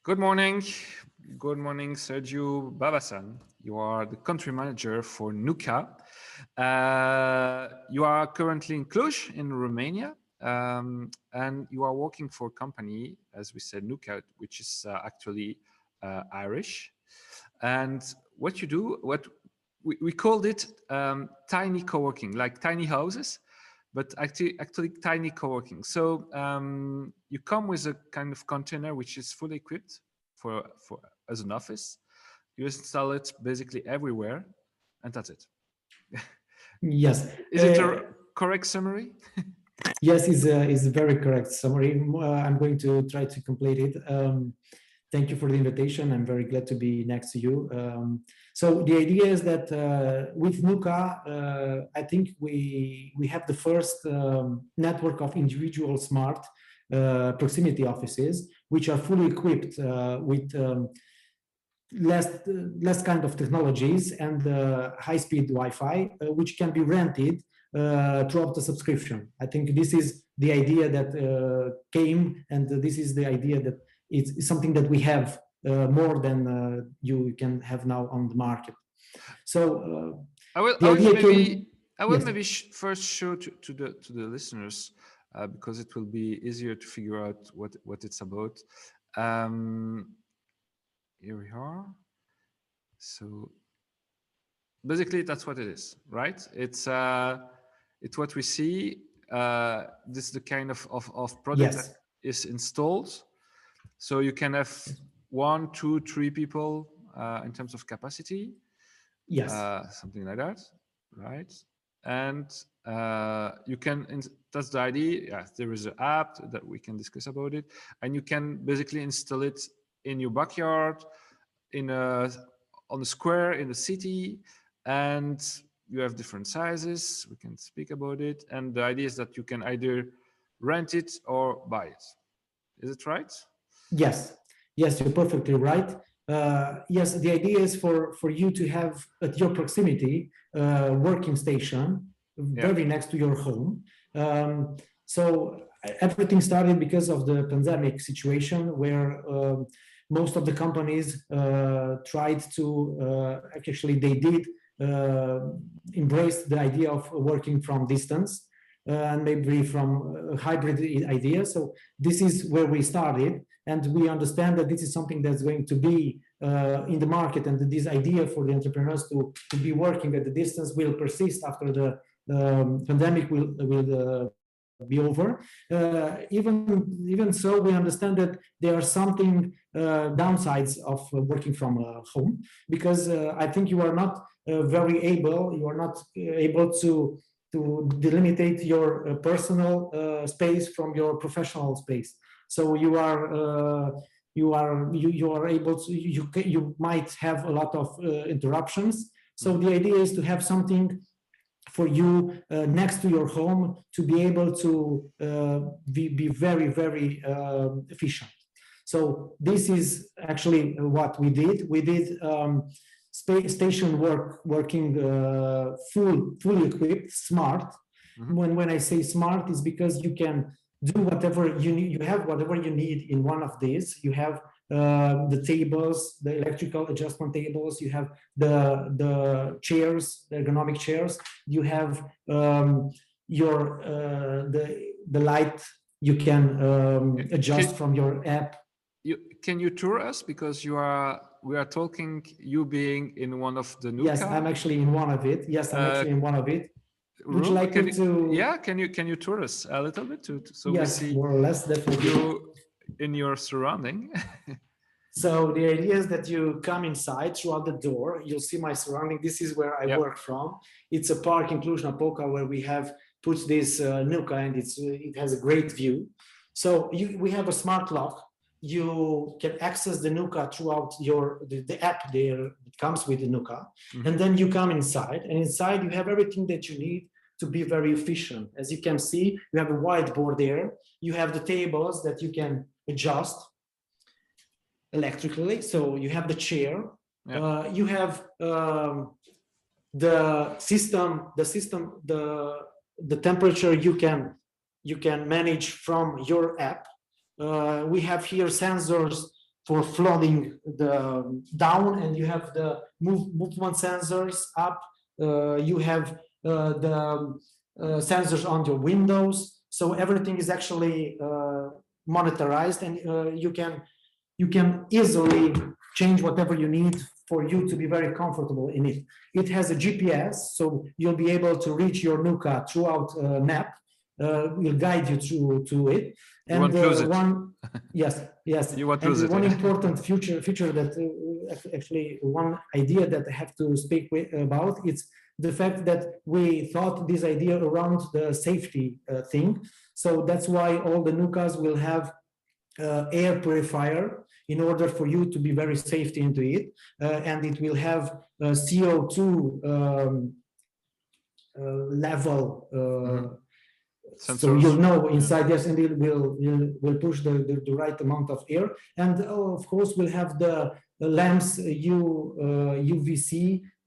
Good morning. Good morning, Sergiu Babasan. You are the country manager for Nooka. You are currently in Cluj in Romania, and you are working for a company, as we said, Nooka, which is actually Irish. And what you do, what we called it tiny coworking, like tiny houses, but actually tiny coworking. So you come with a kind of container which is fully equipped for as an office. You install it basically everywhere, and that's it. Yes. Is it a correct summary? Yes, is a very correct summary. I'm going to try to complete it. Thank you for the invitation. I'm very glad to be next to you. So the idea is that with Nooka, I think we have the first network of individual smart proximity offices, which are fully equipped with less kind of technologies and high-speed Wi-Fi, which can be rented throughout the subscription. I think this is the idea that came, and this is the idea that it's something that we have more than you can have now on the market. So I will maybe first show to the listeners because it will be easier to figure out what it's about. Here we are. So basically, that's what it is, right? It's what we see. This is the kind of product that is installed. So you can have 1, 2, 3 people in terms of capacity. Yes. Something like that, right? And you can, that's the idea. Yeah, there is an app that we can discuss about it. And you can basically install it in your backyard, on a square in the city, and you have different sizes. We can speak about it. And the idea is that you can either rent it or buy it. Is it right? Yes, you're perfectly right. Yes, the idea is for you to have at your proximity working station very next to your home. So everything started because of the pandemic situation where most of the companies tried to, actually they did embrace the idea of working from distance and maybe from a hybrid idea. So this is where we started. And we understand that this is something that's going to be in the market, and this idea for the entrepreneurs to be working at the distance will persist after the pandemic will be over. Even so, we understand that there are something downsides of working from home, because I think you are not you are not able to delimitate your personal space from your professional space. So you are able to, you might have a lot of interruptions. So the idea is to have something for you next to your home to be able to be very, very efficient. So this is actually what we did. We did station working fully equipped, smart. When I say smart, is because you can do whatever you need. You have whatever you need in one of these. You have the tables, the electrical adjustment tables. You have the chairs, the ergonomic chairs. You have your the light. You can adjust from your app. Can you tour us, because we are talking, you being in one of the Nooka? Yes, I'm actually in one of it. Yes, I'm actually in one of it. Would you like me to? Yeah, can you tour us a little bit so yes, we see more or less, definitely. you in your surrounding? So the idea is that you come inside throughout the door. You'll see my surrounding. This is where I work from. It's a park in Cluj-Napoca where we have put this Nooka, and it has a great view. So we have a smart lock. You can access the Nooka throughout the app there. It comes with the Nooka. And then you come inside, and inside you have everything that you need to be very efficient. As you can see, you have a whiteboard there. You have the tables that you can adjust electrically. So you have the chair. You have the system, the temperature you can manage from your app. We have here sensors for flooding the down, and you have the movement sensors up. You have the sensors on your windows, so everything is actually monitorized, and you can easily change whatever you need for you to be very comfortable in it. It has a GPS, so you'll be able to reach your Nooka throughout a map. Will guide you to it. And you won't lose it. Yes. You won't and lose one it. important feature that actually one idea that I have to speak about, it's the fact that we thought this idea around the safety thing. So that's why all the Nookas will have air purifier in order for you to be very safe into it, and it will have CO2 level. So you'll know inside, yes, and it will push the right amount of air, and of course we'll have the lamps UVC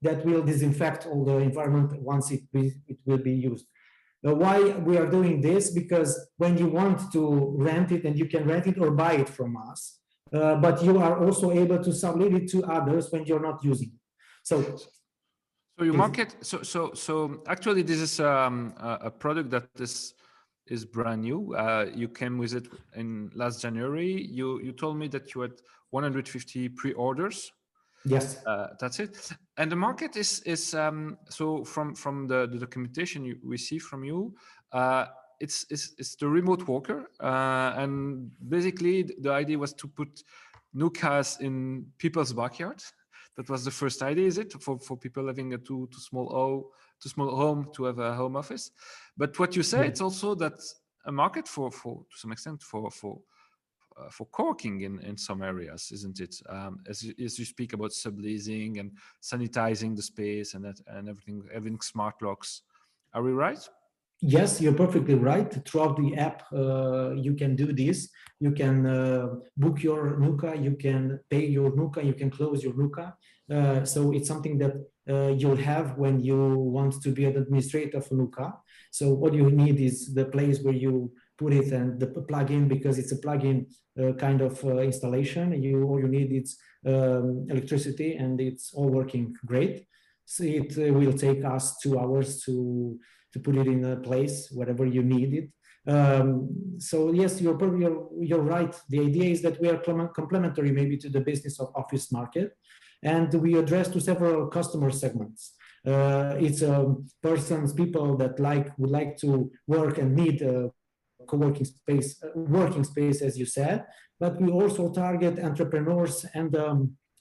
that will disinfect all the environment once it will be used. Why we are doing this? Because when you want to rent it, and you can rent it or buy it from us, but you are also able to sublet it to others when you're not using it. So you market. So actually, this is a product that is brand new. You came with it in last January. You told me that you had 150 pre-orders. Yes, that's it. And the market is so from the documentation we see from you, it's the remote worker, and basically the idea was to put Nookas in people's backyard. That was the first idea, is it, for people having a too small home to have a home office? But what you say, it's also that a market for to some extent for co-working in some areas, isn't it? As you speak about subleasing and sanitizing the space and everything, having smart locks. Are we right? Yes, you're perfectly right. Throughout the app, you can do this. You can book your Nooka, you can pay your Nooka, you can close your Nooka. So it's something that you'll have when you want to be an administrator for Nooka. So what you need is the place where you put it and the plugin, because it's a plugin kind of installation. All you need is electricity, and it's all working great. So it will take us 2 hours to put it in a place wherever you need it. So yes, you're right. The idea is that we are complementary maybe to the business of office market, and we address to several customer segments. It's people that would like to work and need a co-working space, working space, as you said, but we also target entrepreneurs and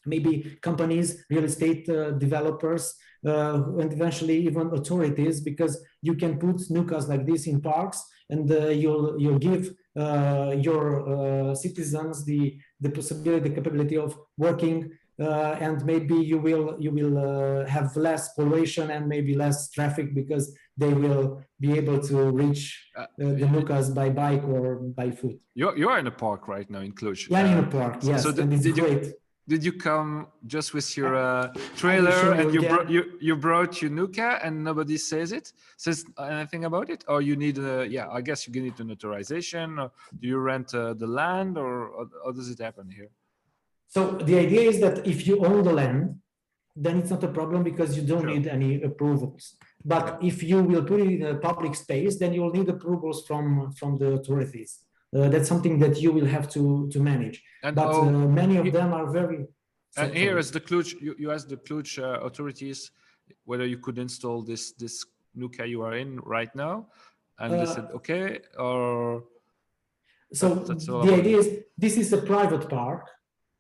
maybe companies, real estate developers, and eventually even authorities, because you can put Nookas like this in parks, and you'll give your citizens the possibility, the capability of working, and maybe you will have less pollution and maybe less traffic, because they will be able to reach the Nookas by bike or by foot. You're in a park right now in Cluj. Yeah, in a park, yes, and it's great. Did you come just with your trailer and you brought your Nooka and nobody says anything about it? Or you need I guess you need an authorization, or do you rent the land, or how does it happen here? So the idea is that if you own the land, then it's not a problem, because you don't need any approvals. But if you will put it in a public space, then you will need approvals from the authorities. That's something that you will have to manage. But many of them are very... And here as the Cluj, you asked the Cluj authorities whether you could install this Nooka you are in right now, and they said okay, or... So the idea is, this is a private park.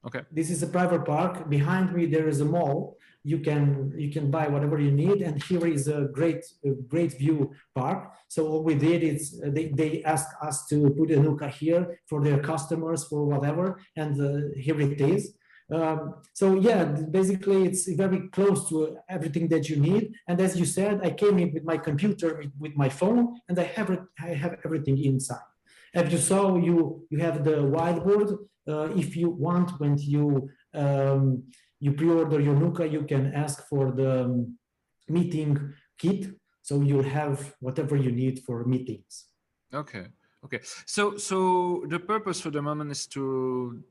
Okay. This is a private park. Behind me there is a mall. You can buy whatever you need, and here is a great view park. So all we did is they asked us to put a Nooka here for their customers, for whatever, and here it is. So yeah, basically it's very close to everything that you need. And as you said, I came in with my computer, with my phone, and I have everything inside. As you saw, you have the whiteboard. If you want, when you pre-order your Nooka, you can ask for the meeting kit, so you'll have whatever you need for meetings. Okay. So the purpose for the moment is to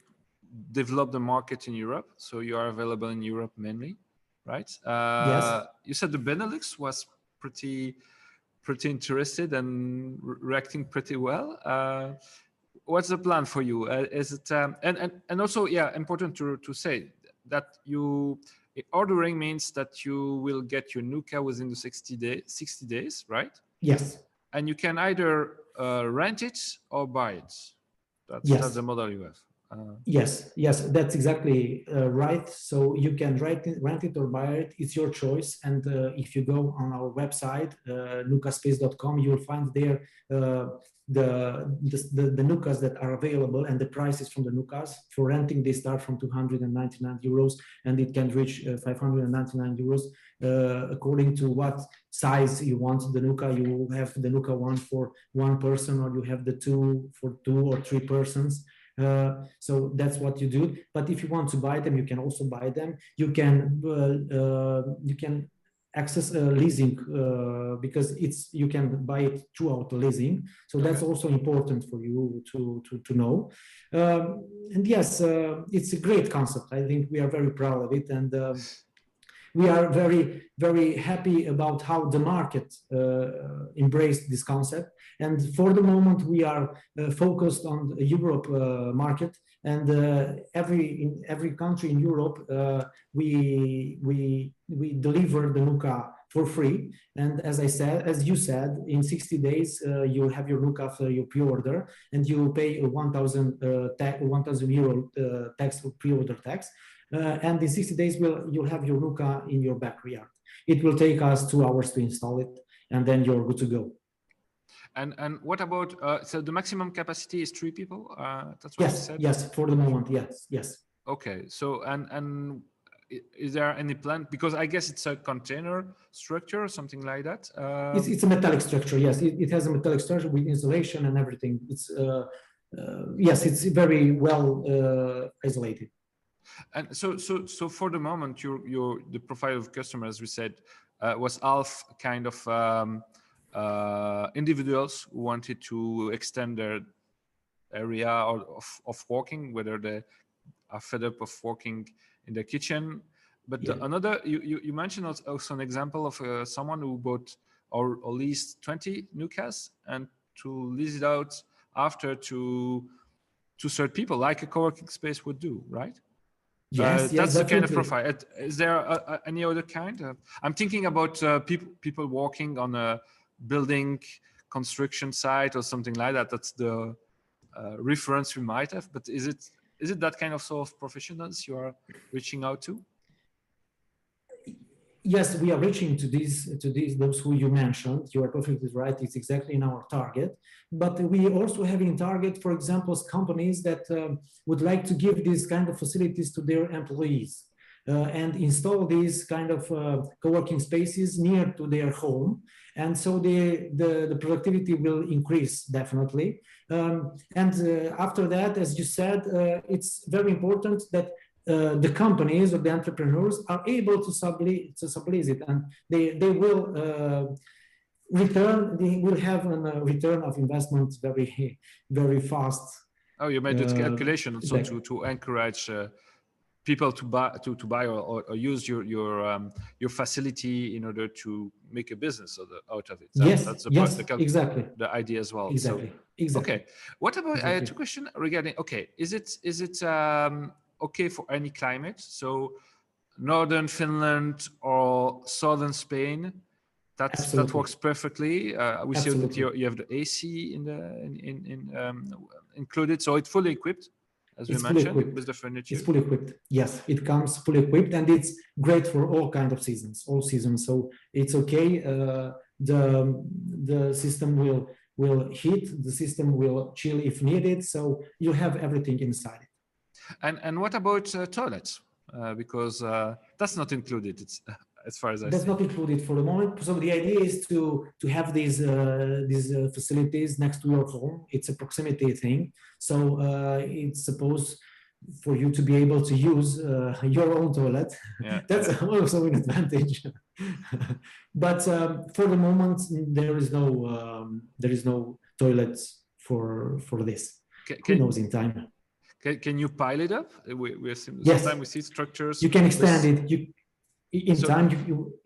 develop the market in Europe. So you are available in Europe mainly, right? Yes. You said the Benelux was pretty interested and reacting pretty well. What's the plan for you? Is it and also, yeah, important to say that ordering means that you will get your Nooka within the 60 days, right? Yes. And you can either rent it or buy it. That's the model you have. Yes, that's exactly right. So you can rent it or buy it. It's your choice. And if you go on our website, nookaspace.com, you will find there the Nookas that are available and the prices from the Nookas. For renting, they start from 299 euros and it can reach 599 euros according to what size you want the Nooka. You have the Nooka one for one person, or you have the two for 2 or 3 persons. So that's what you do. But if you want to buy them, you can also buy them. You can access leasing because you can buy it throughout the leasing. So that's also important for you to know. And yes, it's a great concept. I think we are very proud of it, and we are very, very happy about how the market embraced this concept. And for the moment, we are focused on the Europe market. And in every country in Europe, we deliver the Nooka for free. And as you said, in 60 days, you have your Nooka after your pre-order, and you pay a 1,000 euro tax or pre-order tax. And in 60 days, you'll have your Nooka in your backyard. It will take us 2 hours to install it, and then you're good to go. And what about, so the maximum capacity is 3 people? That's what you said? Yes, for the moment, yes. Okay, so, and is there any plan? Because I guess it's a container structure or something like that. It's a metallic structure, yes. It has a metallic structure with insulation and everything. It's, yes, it's very well isolated. And so for the moment, the profile of customers, we said, was half kind of individuals who wanted to extend their area of working, whether they are fed up of working in the kitchen. But another, you mentioned also an example of someone who bought or leased 20 Nookas and to lease it out after to third people, like a co-working space would do, right? Yes, that's definitely. the kind of profile. Is there any other kind? I'm thinking about people working on a building construction site or something like that. That's the reference we might have. But is it that kind of sort of professionals you are reaching out to? Yes, we are reaching to those who you mentioned. You are perfectly right. It's exactly in our target. But we also have in target, for example, companies that would like to give these kind of facilities to their employees and install these kind of co-working spaces near to their home. And so the productivity will increase definitely. And after that, as you said, it's very important that the companies or the entrepreneurs are able to sublease it, and they will return. They will have a return of investment very, very fast. Oh, you made that calculation also to encourage people to buy or use your facility in order to make a business out of it. That's exactly the idea as well. Exactly. Okay. What about? I had a question regarding. Okay, is it okay for any climate? So northern Finland or southern Spain, that works perfectly. We see that you have the AC included, so it's fully equipped, as we mentioned, with the furniture. It's fully equipped. Yes, it comes fully equipped, and it's great for all kinds of seasons, all seasons. So it's okay. The system will heat, the system will chill if needed. So you have everything inside it. And what about toilets? Because that's not included. It's as far as I that's see. Not included for the moment. So the idea is to have these facilities next to your home. It's a proximity thing. So it's supposed for you to be able to use your own toilet. That's also an advantage. But for the moment, there is no toilets for this. Who knows in time? Can you pile it up? Yes. Sometimes we see structures. You can extend it.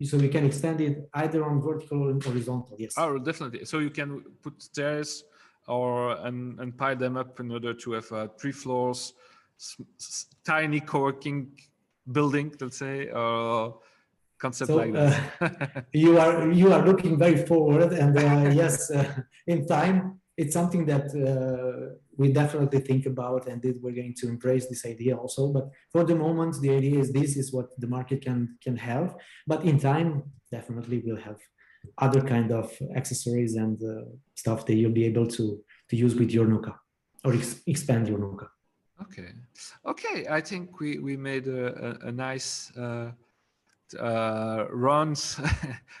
So you can extend it either on vertical or horizontal. Yes. Oh, definitely. So you can put stairs and pile them up in order to have 3 floors, tiny co-working building, let's say, concept So like that. you are looking very forward, and yes, in time it's something that we definitely think about, and we're going to embrace this idea also. But for the moment, the idea is this is what the market can have. But in time, definitely we'll have other kind of accessories and stuff that you'll be able to use with your Nooka or expand your Nooka. Okay. I think we made a nice runs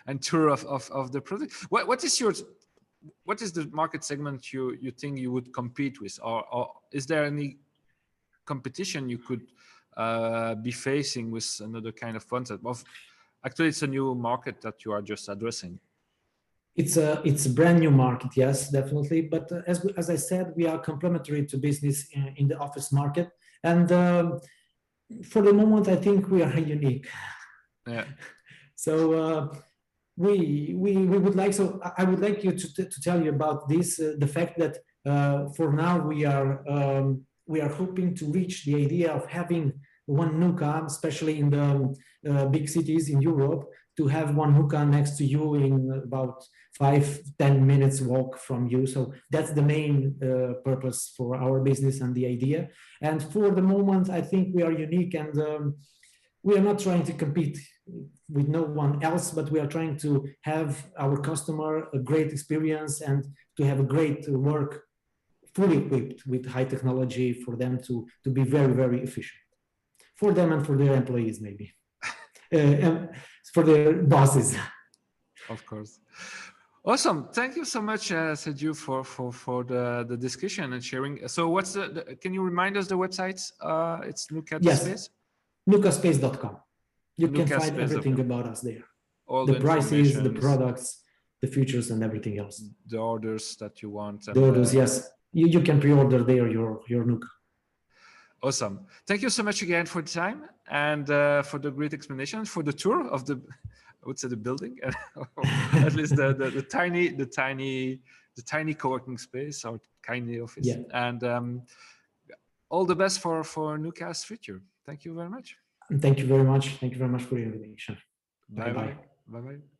and tour of the product. What is the market segment you think you would compete with, or is there any competition you could be facing with another kind of concept? Actually, it's a new market that you are just addressing. It's a brand new market, yes, definitely. But as I said, we are complementary to business in the office market, and for the moment, I think we are unique. Yeah. So we would like. So I would like you to tell you about this. The fact that for now we are hoping to reach the idea of having one Nooka, especially in the big cities in Europe, to have one Nooka next to you in about 5-10 minutes walk from you. So that's the main purpose for our business and the idea. And for the moment, I think we are unique, and we are not trying to compete with no one else, but we are trying to have our customer a great experience and to have a great work fully equipped with high technology for them to be very, very efficient for them and for their employees, maybe, and for their bosses. Of course. Awesome. Thank you so much, Sergiu, for the discussion and sharing. So what's can you remind us the website? It's Nooka Space? Nookaspace.com. You can Nooka find everything about us there. All the prices, the products, the features, and everything else. The orders that you want. The orders, yes. You can pre-order there your Nooka. Awesome. Thank you so much again for the time and for the great explanation, for the tour of the, I would say the building, at least the tiny co-working space or tiny office. Yeah. And all the best for Nooka's future. Thank you very much. Thank you very much. Thank you very much for your invitation. Bye-bye. Bye-bye.